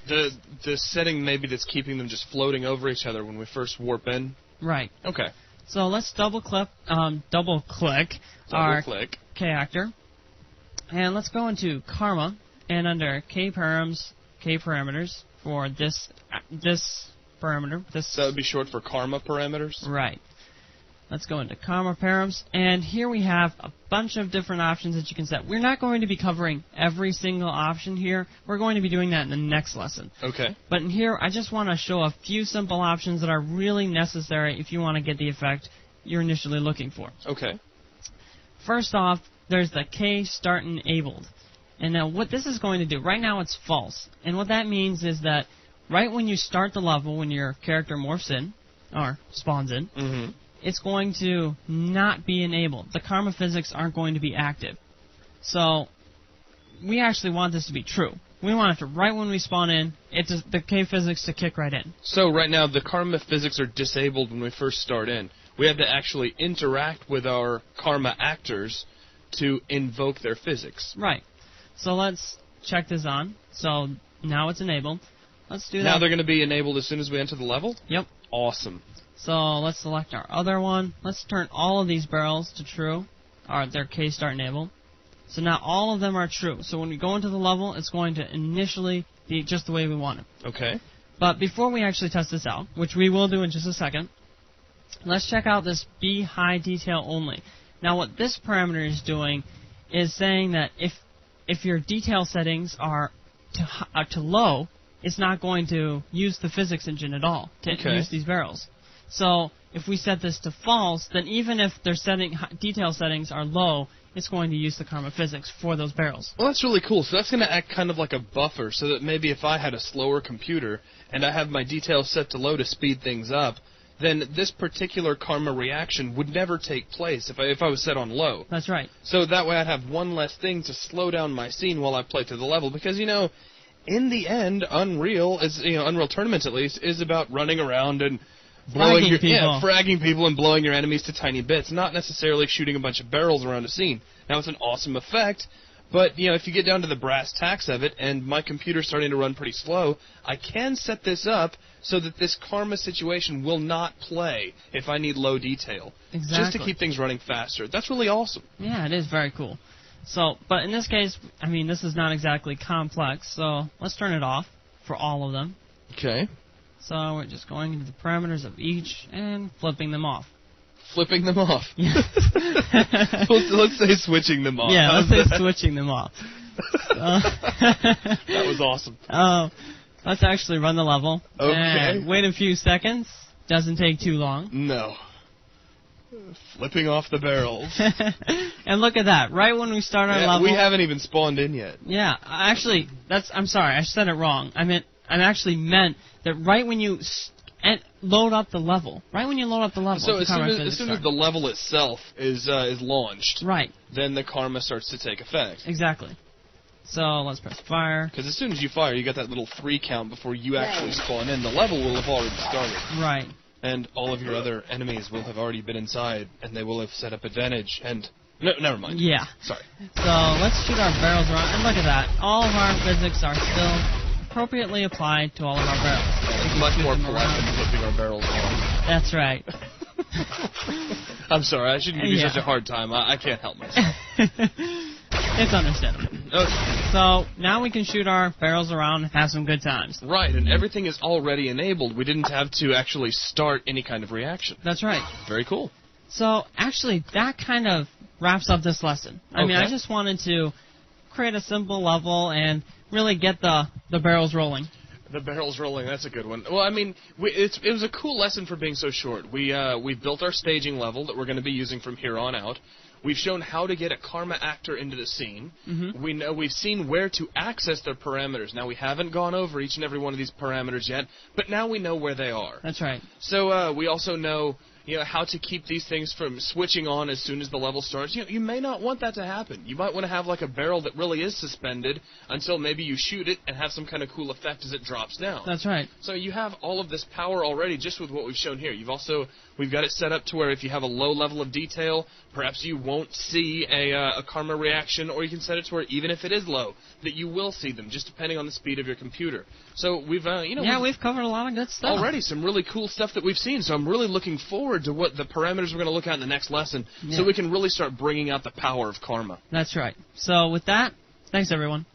The setting maybe that's keeping them just floating over each other when we first warp in. Right. Okay. So let's double click our K actor, and let's go into Karma, and under K parameters for this parameter. So that would be short for Karma parameters. Right. Let's go into Karma params, and here we have a bunch of different options that you can set. We're not going to be covering every single option here. We're going to be doing that in the next lesson. Okay. But in here, I just want to show a few simple options that are really necessary if you want to get the effect you're initially looking for. Okay. First off, there's the K start enabled. And now what this is going to do, right now it's false. And what that means is that right when you start the level, when your character morphs in, or spawns in, it's going to not be enabled. The karma physics aren't going to be active. So we actually want this to be true. We want it to, right when we spawn in, the K physics to kick right in. So right now the karma physics are disabled when we first start in. We have to actually interact with our karma actors to invoke their physics. Right. So let's check this on. So now it's enabled. Let's do that. Now they're going to be enabled as soon as we enter the level? Yep. Awesome. So let's select our other one. Let's turn all of these barrels to true, or their K start enabled. So now all of them are true. So when we go into the level, it's going to initially be just the way we want it. Okay. But before we actually test this out, which we will do in just a second, let's check out this Be High Detail Only. Now what this parameter is doing is saying that if your detail settings are to low, it's not going to use the physics engine at all to use these barrels. So if we set this to false, then even if their detail settings are low, it's going to use the karma physics for those barrels. Well, that's really cool. So that's going to act kind of like a buffer, so that maybe if I had a slower computer and I have my details set to low to speed things up, then this particular karma reaction would never take place if I was set on low. That's right. So that way I'd have one less thing to slow down my scene while I play through the level, because, in the end, Unreal Tournament at least, is about running around and fragging people and blowing your enemies to tiny bits, not necessarily shooting a bunch of barrels around a scene. Now, it's an awesome effect, but, if you get down to the brass tacks of it, and my computer's starting to run pretty slow, I can set this up so that this karma situation will not play if I need low detail. Exactly. Just to keep things running faster. That's really awesome. Yeah, it is very cool. So, but in this case, this is not exactly complex, so let's turn it off for all of them. Okay. So we're just going into the parameters of each and flipping them off. Flipping them off? Yeah. let's say switching them off. Yeah, let's say switching them off. That was awesome. Let's actually run the level. Okay. And wait a few seconds. Doesn't take too long. No. Flipping off the barrels. And look at that. Right when we start our level... We haven't even spawned in yet. Yeah. Actually, I'm sorry. I said it wrong. I actually meant that right when you load up the level. Right when you load up the level. So as soon as the level itself is launched, right, then the karma starts to take effect. Exactly. So let's press fire. Because as soon as you fire, you get that little 3 count before you actually spawn in. The level will have already started. Right. And all of your other enemies will have already been inside, and they will have set up advantage. And no, never mind. Yeah. Sorry. So let's shoot our barrels around, and look at that. All of our physics are still appropriately applied to all of our barrels. It's much more polite than flipping our barrels off. That's right. I'm sorry, I shouldn't give you such a hard time. I can't help myself. It's understandable. Okay. So now we can shoot our barrels around and have some good times. Right, and everything is already enabled. We didn't have to actually start any kind of reaction. That's right. Very cool. So actually, that kind of wraps up this lesson. I just wanted to create a simple level and really get the barrels rolling. The barrels rolling, that's a good one. Well, it was a cool lesson for being so short. We've built our staging level that we're going to be using from here on out. We've shown how to get a karma actor into the scene. Mm-hmm. We've seen where to access their parameters. Now, we haven't gone over each and every one of these parameters yet, but now we know where they are. That's right. So we also know, how to keep these things from switching on as soon as the level starts. You may not want that to happen. You might want to have like a barrel that really is suspended until maybe you shoot it and have some kind of cool effect as it drops down. That's right. So you have all of this power already just with what we've shown here. We've got it set up to where if you have a low level of detail, perhaps you won't see a karma reaction, or you can set it to where even if it is low, that you will see them, just depending on the speed of your computer. So we've covered a lot of good stuff already. Some really cool stuff that we've seen. So I'm really looking forward to what the parameters we're going to look at in the next lesson, so we can really start bringing out the power of karma. That's right. So with that, thanks everyone.